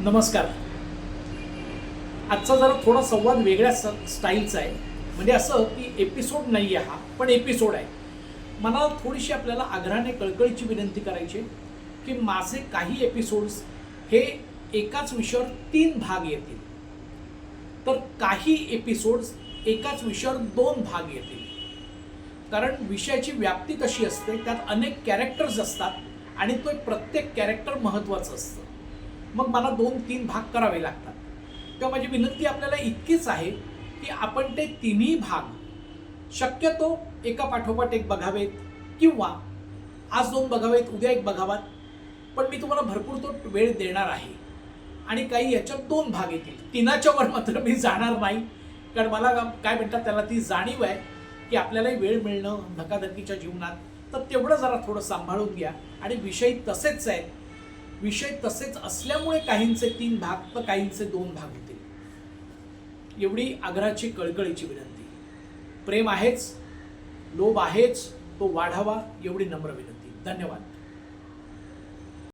नमस्कार. आजचा जरा थोडा संवाद वेगळ्या स्टाईलचा आहे. म्हणजे असं की एपिसोड नाही आहे हा, पण एपिसोड आहे. मला थोडीशी आपल्याला आग्रहाने कळकळीची विनंती करायची की माझे काही एपिसोड्स हे एकाच विषयावर 3 भाग येतील, तर काही एपिसोड्स एकाच विषयावर 2 भाग येतील. कारण विषयाची व्याप्ती कशी असते, त्यात अनेक कॅरेक्टर्स असतात आणि तो प्रत्येक कॅरेक्टर महत्त्वाचं असतं. मग मला 2-3 भाग करावे लागतात. तेव्हा माझी विनंती आपल्याला इतकीच आहे की आपण ते तिन्ही भाग शक्यतो एका पाठोपाठ एक बघावेत, किंवा आज 2 बघावेत, उद्या 1 बघावात. पण मी तुम्हाला भरपूर तो वेळ देणार आहे आणि काही याच्यात 2 भाग येतील. 3च्या वर मात्र मी जाणार नाही. कारण मला काय म्हणतात त्याला, ती जाणीव आहे की आपल्यालाही वेळ मिळणं धकाधकीच्या जीवनात, तर तेवढं जरा थोडं सांभाळून घ्या. आणि विषय तसेच आहेत. विषय तसेच असल्यामुळे काहींचे 3 भाग तर काहींचे 2 भाग होतील. एवढी आग्रहाची कळकळीची विनंती. प्रेम आहेच, लोभ आहेच, तो वाढावा एवढी नम्र विनंती. धन्यवाद.